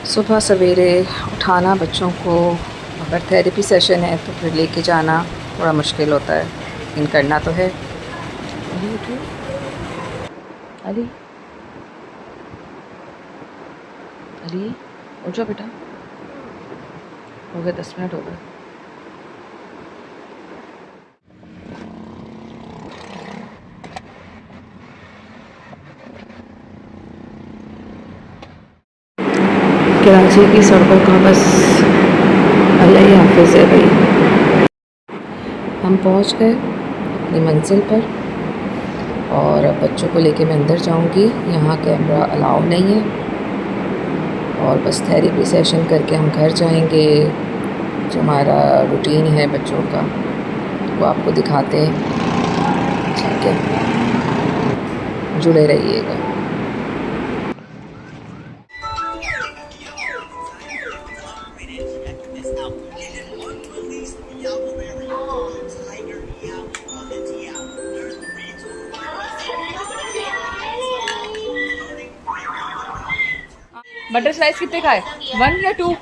सुबह सवेरे उठाना बच्चों को, अगर थेरेपी सेशन है तो फिर लेके जाना थोड़ा मुश्किल होता है, लेकिन करना तो है। अली उठो, अली अली उठ जाओ बेटा, हो गए 10 मिनट हो गए। कराची की सड़कों का बस अल्लाह ही हाफिज़ है भाई। हम पहुंच गए अपनी मंजिल पर और अब बच्चों को लेके मैं अंदर जाऊंगी। यहाँ कैमरा अलाउ नहीं है और बस थेरेपी सेशन करके हम घर जाएंगे। जो हमारा रूटीन है बच्चों का वो आपको दिखाते हैं, ठीक है, जुड़े रहिएगा। बटर स्लाइस कितने खाए? 1 या 2?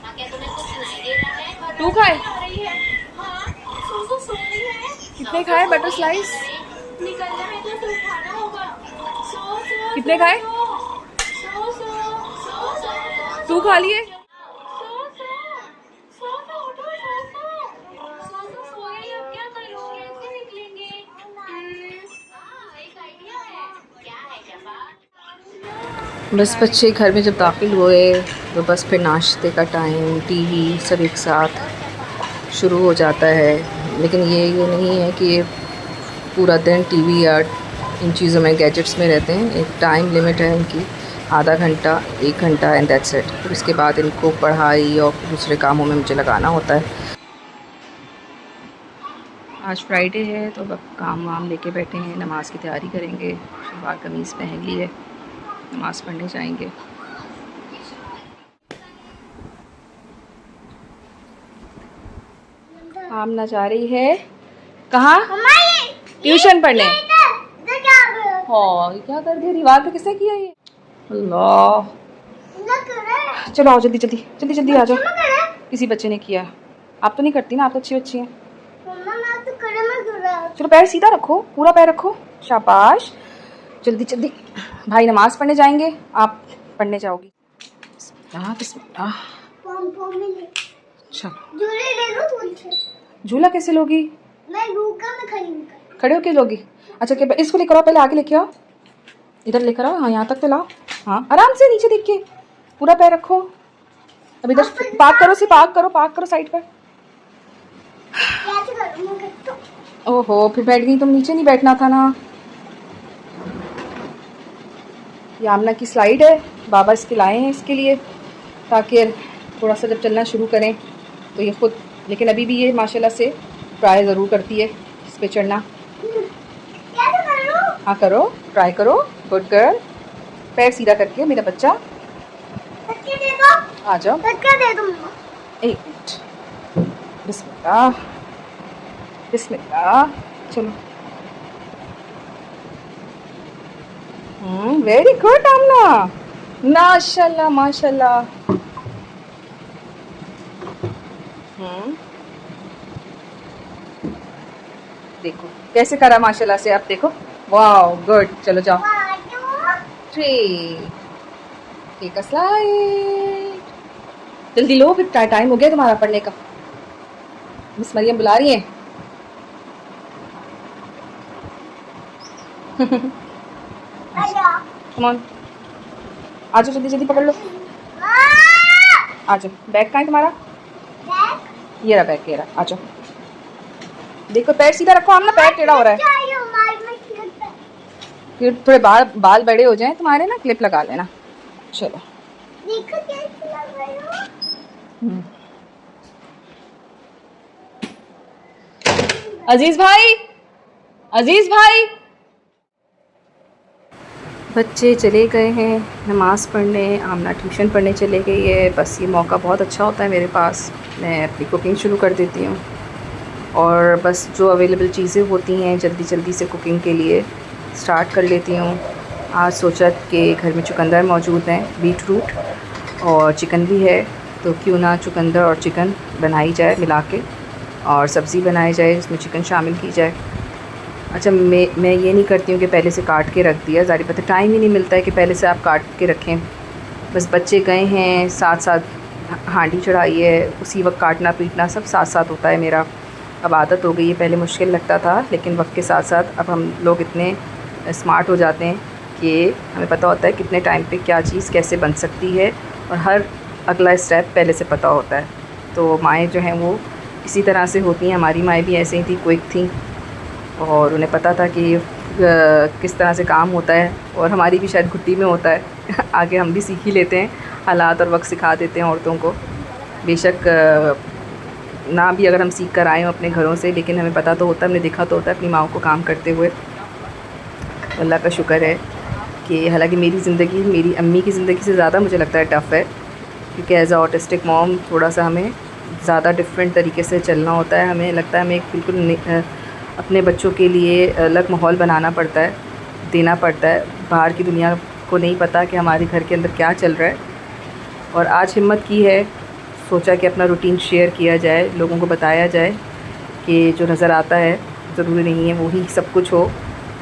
2 खाए? कितने खाए बटर स्लाइस? कितने खाए? 2 खा लिए? बस बच्चे घर में जब दाखिल हुए तो बस फिर नाश्ते का टाइम, टीवी सब एक साथ शुरू हो जाता है। लेकिन ये नहीं है कि ये पूरा दिन टीवी या इन चीज़ों में, गैजेट्स में रहते हैं। एक टाइम लिमिट है इनकी, आधा घंटा 1 घंटा एंड दैट्स इट। फिर उसके बाद इनको पढ़ाई और दूसरे कामों में मुझे लगाना होता है। आज फ्राइडे है तो अब काम वाम लेके बैठे हैं, नमाज़ की तैयारी करेंगे। शलवार कमीज़ पहन ली है, नमाज़ पढ़ने जाएंगे। आमना जा रही है कहाँ? ट्यूशन पढ़ने। हाँ, ये क्या कर दिया? दीवार पे किसने किया ये? अल्लाह, चलो आओ जल्दी जल्दी जल्दी जल्दी आ जाओ। किसी बच्चे ने किया, आप तो नहीं करती ना, आप तो अच्छी बच्ची हैं। चलो पैर सीधा रखो, पूरा पैर रखो, शाबाश। जल्दी जल्दी, भाई नमाज़ पढ़ने जाएंगे, आप पढ़ने जाओगी। झूला कैसे लोगी? खड़े होके लोगी? अच्छा, क्या इसको लेकर आओ, पहले आगे लेके आओ, इधर लेकर आओ। हाँ, यहाँ तक तो लाओ। हाँ, आराम से नीचे देख के पूरा पैर रखो। अब इधर पार्क करो, पार्क करो साइड पर। ओहो, फिर बैठ गई तुम, नीचे नहीं बैठना था ना। ये आमना की स्लाइड है, बाबा इसके लाए हैं इसके लिए, ताकि थोड़ा सा जब चलना शुरू करें तो ये खुद, लेकिन अभी भी ये माशाल्लाह से ट्राई ज़रूर करती है इस पे चढ़ना। हाँ करो, ट्राई करो, गुड गर्ल। पैर सीधा करके मेरा बच्चा, आ जाओ। एक मिनट, बिस्मिल्लाह बिस्मिल्लाह, चलो। वेरी गुड आमना, माशाल्लाह माशाल्लाह। देखो कैसे करा माशाल्लाह से, आप देखो, वाओ गुड। चलो जाओ, 3 टेक अ स्लाइड। जल्दी लो, फिर टाइम हो गया तुम्हारा पढ़ने का। मिस मरियम बुला रही हैं। कम ऑन, आ जाओ, जल्दी जल्दी पकड़ लो, आ जाओ। बैग कहाँ है तुम्हारा? ये रहा बैग, ये रहा, आ जाओ। देखो पैर सीधा रखो, आमना पैर टेढ़ा हो रहा है। फिर थोड़े बाल बड़े हो जाएं तुम्हारे ना, क्लिप लगा लेना। चलो, अजीज भाई, अजीज भाई। बच्चे चले गए हैं नमाज़ पढ़ने, आमना ट्यूशन पढ़ने चले गई है। बस ये मौका बहुत अच्छा होता है मेरे पास, मैं अपनी कुकिंग शुरू कर देती हूँ और बस जो अवेलेबल चीज़ें होती हैं जल्दी जल्दी से कुकिंग के लिए स्टार्ट कर लेती हूँ। आज सोचा कि घर में चुकंदर मौजूद हैं, बीट रूट, और चिकन भी है, तो क्यों ना चुकंदर और चिकन बनाई जाए मिला के, और सब्ज़ी बनाई जाए, इसमें चिकन शामिल की जाए। अच्छा, मैं ये नहीं करती हूँ कि पहले से काट के रख दिया, ज़ाहिर बात है टाइम ही नहीं मिलता है कि पहले से आप काट के रखें। बस बच्चे गए हैं, साथ साथ हांडी चढ़ाई है, उसी वक्त काटना पीटना सब साथ साथ होता है मेरा। अब आदत हो गई है, पहले मुश्किल लगता था, लेकिन वक्त के साथ साथ अब हम लोग इतने स्मार्ट हो जाते हैं कि हमें पता होता है कितने टाइम पे क्या चीज़ कैसे बन सकती है, और हर अगला स्टेप पहले से पता होता है। तो माएँ जो हैं वो इसी तरह से होती हैं, हमारी माएँ भी ऐसे ही थी, क्विक थी, और उन्हें पता था कि किस तरह से काम होता है, और हमारी भी शायद घुट्टी में होता है आगे हम भी सीख ही लेते हैं, हालात और वक्त सिखा देते हैं औरतों को। बेशक ना भी अगर हम सीख कर आए हों अपने घरों से, लेकिन हमें पता तो होता है, हमने देखा तो होता है अपनी माँओं को काम करते हुए। अल्लाह का शुक्र है कि हालांकि मेरी ज़िंदगी मेरी अम्मी की ज़िंदगी से ज़्यादा मुझे लगता है टफ़ है, क्योंकि एज़ अ ऑटिस्टिक मॉम थोड़ा सा हमें ज़्यादा डिफरेंट तरीके से चलना होता है। हमें लगता है हमें एक बिल्कुल अपने बच्चों के लिए अलग माहौल बनाना पड़ता है, देना पड़ता है। बाहर की दुनिया को नहीं पता कि हमारे घर के अंदर क्या चल रहा है, और आज हिम्मत की है, सोचा कि अपना रूटीन शेयर किया जाए, लोगों को बताया जाए कि जो नज़र आता है ज़रूरी नहीं है वही सब कुछ हो।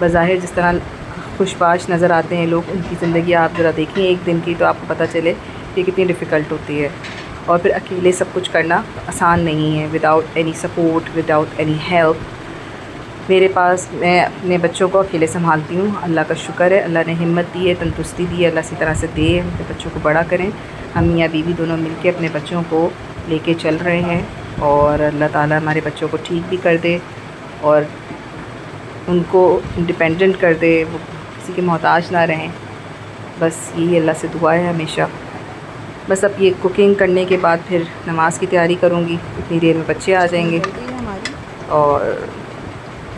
बज़ाहिर जिस तरह खुशबाश नज़र आते हैं लोग, उनकी ज़िंदगी आप ज़रा देखें एक दिन की, तो आपको पता चले कि कितनी डिफ़िकल्ट होती है। और फिर अकेले सब कुछ करना आसान नहीं है, without any support, without any help. मेरे पास मैं अपने बच्चों को अकेले संभालती हूँ, अल्लाह का शुक्र है, अल्लाह ने हिम्मत दी है, तंदुरुस्ती दी है, अल्लाह इसी तरह से दे, अपने बच्चों को बड़ा करें। हम मियाँ बीवी दोनों मिलके अपने बच्चों को लेके चल रहे हैं, और अल्लाह ताला हमारे बच्चों को ठीक भी कर दे और उनको इंडिपेंडेंट कर दे, वो किसी के मोहताज ना रहें। बस यही अल्लाह से दुआ है हमेशा। बस अब ये कुकिंग करने के बाद फिर नमाज़ की तैयारी करूँगी, इतनी देर में बच्चे आ जाएंगे, और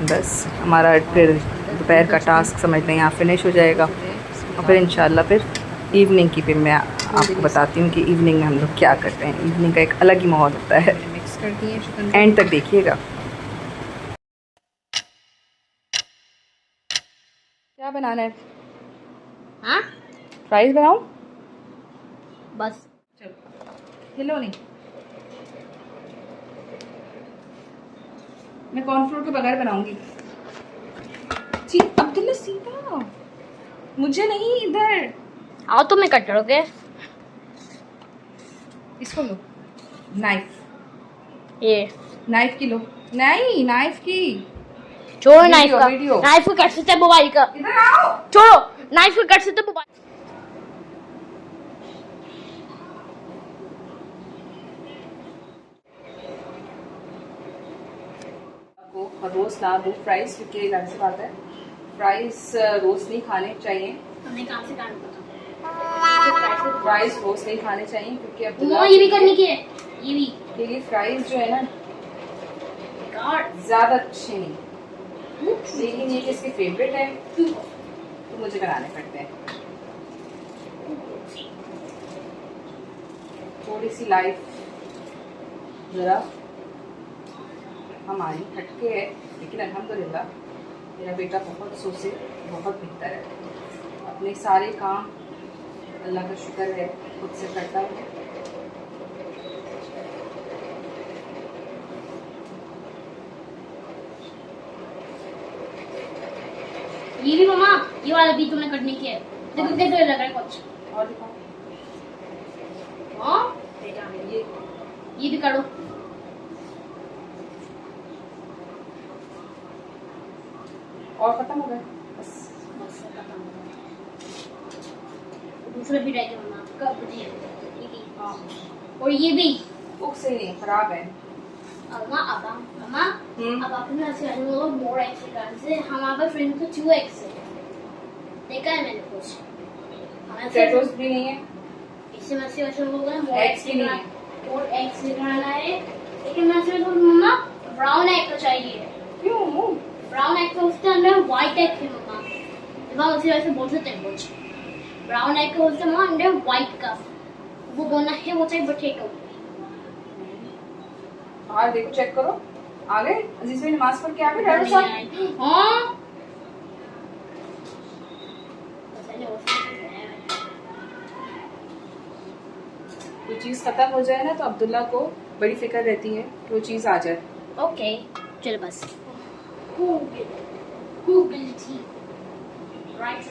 बस हमारा फिर दोपहर का टास्क समझ लें यहाँ फिनिश हो जाएगा। और फिर इंशाल्लाह फिर इवनिंग की फिर मैं आपको बताती हूँ कि इवनिंग में हम लोग क्या करते हैं। इवनिंग का एक अलग ही माहौल होता है, मिक्स कर दिए, एंड तक देखिएगा। क्या बनाना है? हाँ, फ्राइज़ बनाऊँ? बस चलो, हिलो नहीं, मैं कॉर्नफ्लोर के बगैर बनाऊंगी। अब्दुल्ला सीधा, मुझे नहीं, इधर आओ तो मैं कट करोगे। इसको लो, नाइफ, ये नाइफ की लो, नहीं नाइफ की, छोड़ो नाइफ का, वीडियो नाइफ को कट सकते हैं मोबाइल का, इधर आओ। छोड़ो नाइफ को कट सकते हैं मोबाइल। को रोज़ ना दो फ्राइज, क्योंकि जाहिर सी बात है फ्राइज रोज़ नहीं खाने चाहिए। हमने काम से काम पता फ्राइज रोज़ नहीं खाने चाहिए, क्योंकि अब ये भी करने की है, ये भी के लिए फ्राइज जो है ना गॉड ज़्यादा अच्छे नहीं, लेकिन ये किसके फेवरेट है तो मुझे बनाने पड़ते हैं। थोड़ी सी लाइफ ज़रा हमारी हटके है, लेकिन अल्हम्दुलिल्लाह मेरा बेटा बहुत सोचे, बहुत बेहतर है, अपने सारे काम अल्लाह का शुक्र है खुद से करता है। ये भी मम्मा, ये वाला भी तुमने कटने की है, देखो कैसे लग रहा है कुछ और दिखाओ, हाँ ये भी करो। और खत्म हो गया बस। बस खत्म। दूसरा भी रहेगा मम्मा, कब जी हाँ, और ये भी बुक से नहीं खराब है। मम्मा अब अपने से मोर एक्स से हमारे फ्रेंड को 2x है, देखा है मैंने कुछ टैटूज भी नहीं है, इससे मैं से वैसे लोग हैं मोर एक्स भी नहीं है, मोर एक्स दिखाना है, लेकिन मैं से मम्मा ब्राउन एग का चाहिए। क्यों? ब्राउन एग का उसके अंदर व्हाइट एग है मम्मा, जब उसे वैसे बोल सकते हैं कुछ ब्राउन एग का उसके मम्मा अंदर व्हाइट का वो बोलना है, वो चाहिए पोटैटो। बाहर देखो, चेक करो, आ गए अजीज भाई नमाज पढ़ के आ गए डैडो साहब। हाँ कोई चीज़ ख़त्म हो जाए ना तो अब्दुल्ला को बड़ी फिक्र रहती है कि वो चीज़ आ जाए। ओके चल बस गूगल थी राइट।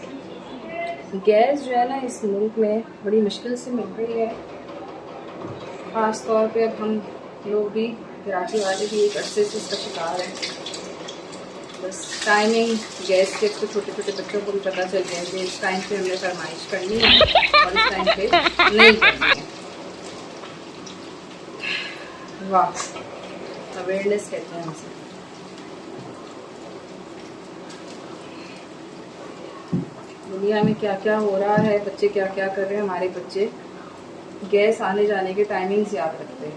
गैस जो है ना इस मुल्क में बड़ी मुश्किल से मिल रही है, ख़ास तौर पे अब हम लोग भी कराची वाले भी एक अरसे से इसका शिकार हैं। बस टाइमिंग गैस के तो छोटे छोटे बच्चों को भी पता चल गया कि इस टाइम पे हमने फरमाइश करनी है और इस टाइम पे नहीं करनी है। वाह, अवेयरनेस कहते हैं उसे। दुनिया में क्या क्या हो रहा है, बच्चे क्या क्या कर रहे हैं, हमारे बच्चे गैस आने जाने के टाइमिंग्स याद रखते हैं,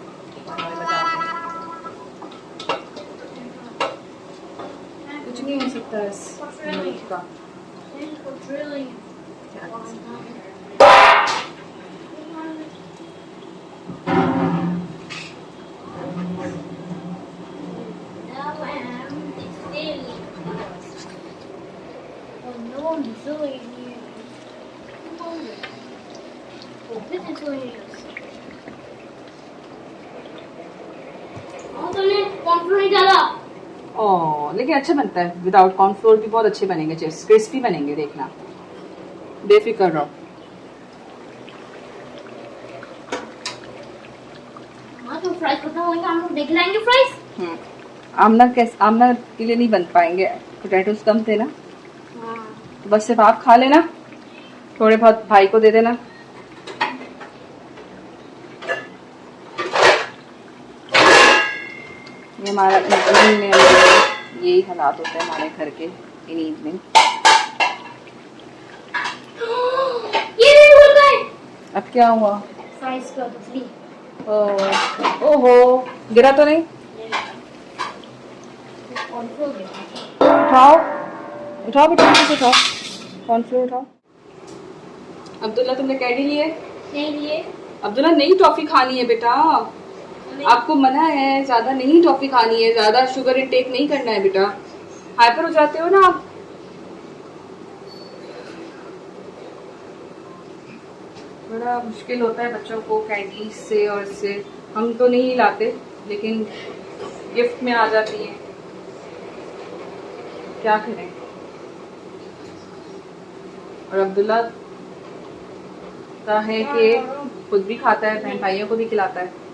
हमें बताते हैं। कुछ नहीं हो सकता इस मुल्क का। क्या कर सकते हैं। ओह, लेकिन अच्छा बनता है विदाउट कॉर्नफ्लोर भी, बहुत अच्छे बनेंगे चिप्स, क्रिस्पी बनेंगे, देखना, बेफिक्र रहो। तो फ्राइज खत्म होंगे, हम लोग देख लेंगे फ्राइज। आमना के लिए नहीं बन पाएंगे, पोटैटोज कम थे ना, हाँ। तो बस सिर्फ आप खा लेना, थोड़े बहुत भाई को दे देना। ये हमारा इवनिंग में यही हालात होते हैं हमारे घर के इन इवनिंग। ये भी भूल गए। अब क्या हुआ? फ्राइज का दूसरी। ओहो, गिरा तो नहीं? उठाओ उठाओ बेटा, उठाओ कॉर्नफ्लोर उठाओ। अब्दुल्ला तुमने कैडी लिए? नहीं लिए। अब्दुल्ला नई टॉफी खानी है बेटा, आपको मना है, ज्यादा नहीं टॉफी खानी है, ज्यादा शुगर इनटेक नहीं करना है बेटा, हाइपर हो जाते हो ना आप। बड़ा मुश्किल होता है बच्चों को कैंडीज से और इससे, हम तो नहीं लाते लेकिन गिफ्ट में आ जाती हैं, क्या करें। और अब्दुल्ला का है कि खुद भी खाता है, बहन भाइयों को भी खिलाता है।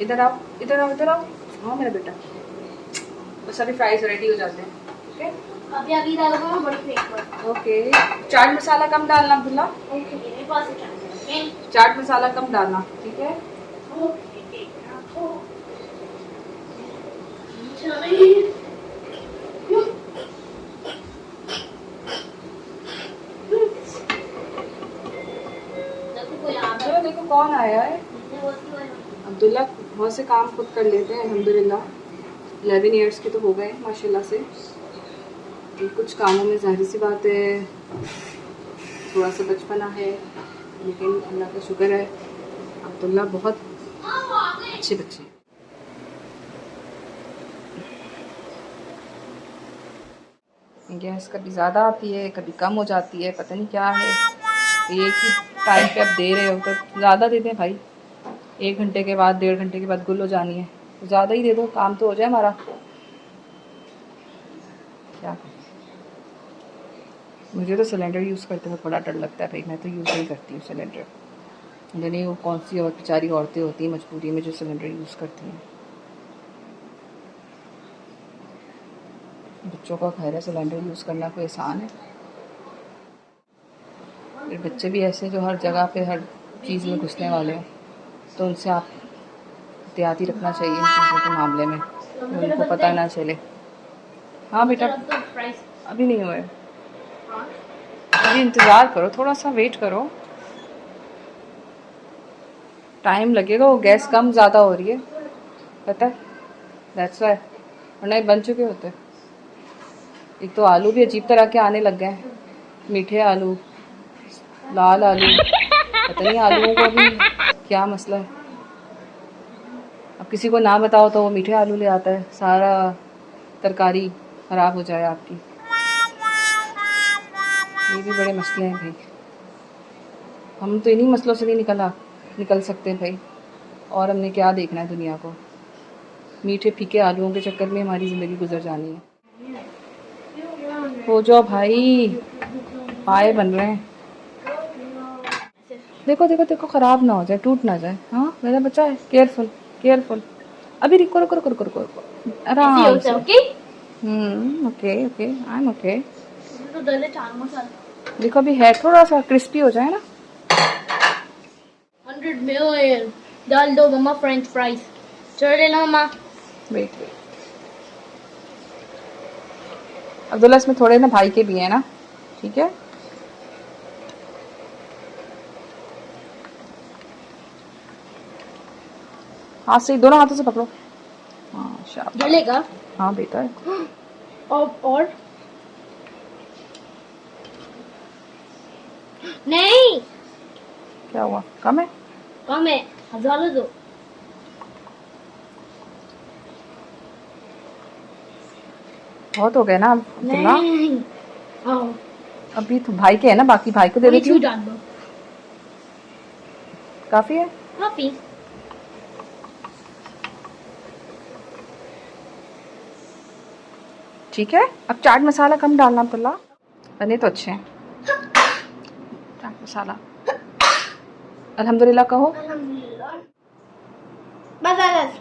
इधर आओ इधर आओ इधर आओ, हाँ मेरा बेटा। बस अभी फ्राइज रेडी हो जाते हैं। ओके अभी डालूंगा बड़ी प्लेट पर। ओके, चाट मसाला कम डालना अब्दुल्ला, ओके मेरे पास है चाट। चाट मसाला कम डालना, ठीक है। चलो देखो कौन आया है। अब्दुल्ला बहुत से काम खुद कर लेते हैं अल्हम्दुलिल्लाह, 11 इयर्स के तो हो गए माशाल्लाह से। कुछ कामों में जाहिर सी बात है थोड़ा सा बचपना है, लेकिन अल्लाह का शुक्र है अब्दुल्ला बहुत अच्छे बच्चे हैं। गैस कभी ज़्यादा आती है, कभी कम हो जाती है, पता नहीं क्या है। एक ही टाइम पे आप दे रहे हो तो ज़्यादा दे दें भाई, 1 घंटे के बाद 1.5 घंटे के बाद गुल हो जानी है, तो ज़्यादा ही दे दो, काम तो हो जाए हमारा। क्या मुझे तो सिलेंडर यूज़ करते हुए बड़ा डर लगता है भाई, मैं तो यूज़ नहीं करती हूँ सिलेंडर। नहीं वो कौन सी और बेचारी औरतें होती हैं मजबूरी में जो सिलेंडर यूज़ करती हैं। बच्चों का खैर है, सिलेंडर यूज़ करना कोई आसान है, फिर बच्चे भी ऐसे जो हर जगह पे हर चीज़ में घुसने वाले हैं, तो उनसे आप एहतियाती रखना चाहिए इन चीज़ों के मामले में, तो उनको पता ना चले। हाँ बेटा अभी नहीं हुए, अभी इंतज़ार करो, थोड़ा सा वेट करो, टाइम लगेगा, वो गैस कम ज़्यादा हो रही है पता है, दैट्स वाई, वरना ये बन चुके होते। एक तो आलू भी अजीब तरह के आने लग गए हैं, मीठे आलू, लाल आलू, पता नहीं आलूओं को भी क्या मसला है। अब किसी को ना बताओ तो वो मीठे आलू ले आता है, सारा तरकारी ख़राब हो जाए आपकी। ये भी बड़े मसले हैं भाई। हम तो इन्हीं मसलों से नहीं निकल सकते भाई, और हमने क्या देखना है दुनिया को। मीठे फीके आलूओं के चक्कर में हमारी ज़िंदगी गुजर जानी है। हो जाओ भाई, पाए बन रहे हैं। देखो देखो देखो, ख़राब ना हो जाए, टूट ना जाए। हाँ मेरा बच्चा है, केयरफुल केयरफुल। अभी रुको रुको रुको रुको रुको, आराम से। Okay okay okay, I am okay. तो डाले चाट मसाला। देखो अभी है, थोड़ा सा क्रिस्पी हो जाए ना। 100 मिलियन डाल दो मम्मा फ्रेंच फ्राइज। चलो ले लो मम्मा। वेट वेट, अब्दुल्ला इसमें थोड़े ना भाई के भी हैं ना, ठीक है। हाथ से, दोनों हाथों से पकड़ो। हाँ शाबाश। जलेगा? हाँ बेटा। और नहीं, क्या हुआ, कम है? कम है, 1000 दो। बहुत हो गए ना अब्दुल्ला। नहीं अभी तो भाई के है ना, बाकी भाई को दे देती हूँ। डाल दो, काफी है। काफी। ठीक है, अब चाट मसाला कम डालना अब्दुल्ला, बने तो अच्छे हैं। चाट मसाला अल्हम्दुलिल्लाह कहो। बस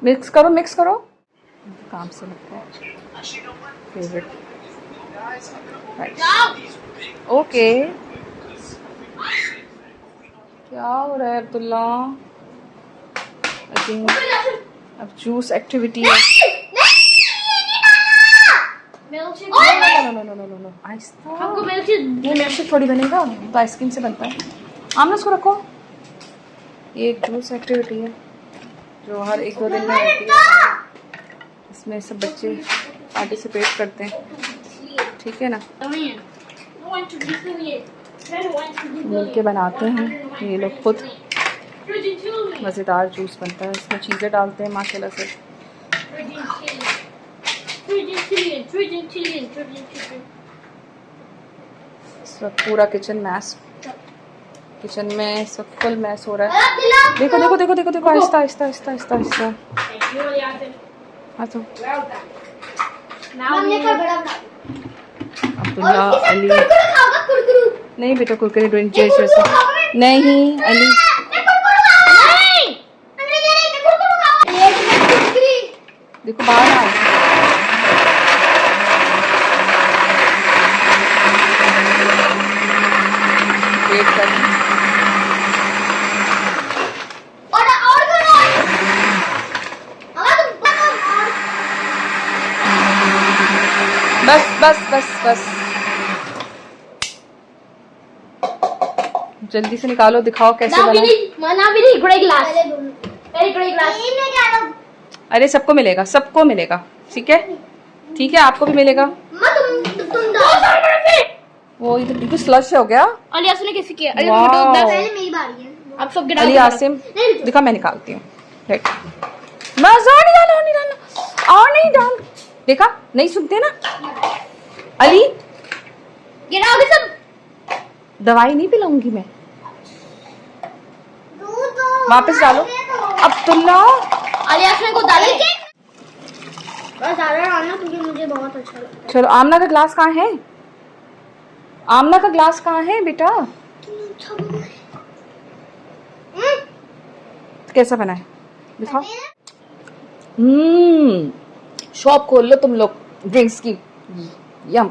मिक्स करो मिक्स करो। काम से लगता है फेवरेट। ओके, क्या हो रहा है अब्दुल्ला? आई थिंक अब जूस एक्टिविटी है। नो आहिस्ता, हमको मिल्कशेक थोड़ी बनेगा, तो आइसक्रीम से बनता है। आमना उसको रखो। ये एक जूस एक्टिविटी है जो हर 1-2 दिन में होती है, इसमें सब बच्चे पार्टिसिपेट करते हैं, ठीक है ना। मिलके बनाते हैं ये लोग खुद, मज़ेदार जूस बनता है। इसमें चीज़ें डालते हैं माशाल्लाह से। इस वक्त पूरा किचन में इस वक्त फुल मैस हो रहा है। देखो देखो देखो देखो देखो, आहिस्ता आहिस्ता आहिस्ता आहिस्ता आहिस्ता। हाँ तो अब्दुल्ला, अली नहीं बेटा, कुरकुरे ड्रिंक जैसे नहीं। अली देखो बाहर आ गया। वेट कर, बस बस बस बस, जल्दी से निकालो, दिखाओ कैसे बना। अरे सबको मिलेगा, सबको मिलेगा, ठीक है ठीक है, आपको भी मिलेगा। वो इधर बिल्कुल स्लश हो गया। अली आसिम ने कैसे किया? अली वाह। पहले मेरी बारी है, अब सब गिरा अली दो। आसिम दिखा, मैं निकालती हूँ। बस और नहीं डालो, और नहीं डालना, और नहीं डाल। देखा, नहीं सुनते ना। अली गिराओगे सब? दवाई नहीं पिलाऊंगी मैं, वापस डालो। अब्दुल्ला, अली आसिम को डाले के बस ज़्यादा डालना क्योंकि मुझे बहुत अच्छा लगता है। चलो, आमना का ग्लास कहाँ है? आमना का ग्लास कहाँ है बेटा? कैसा बना है दिखाओ। शॉप खोल लो तुम लोग ड्रिंक्स की। यम।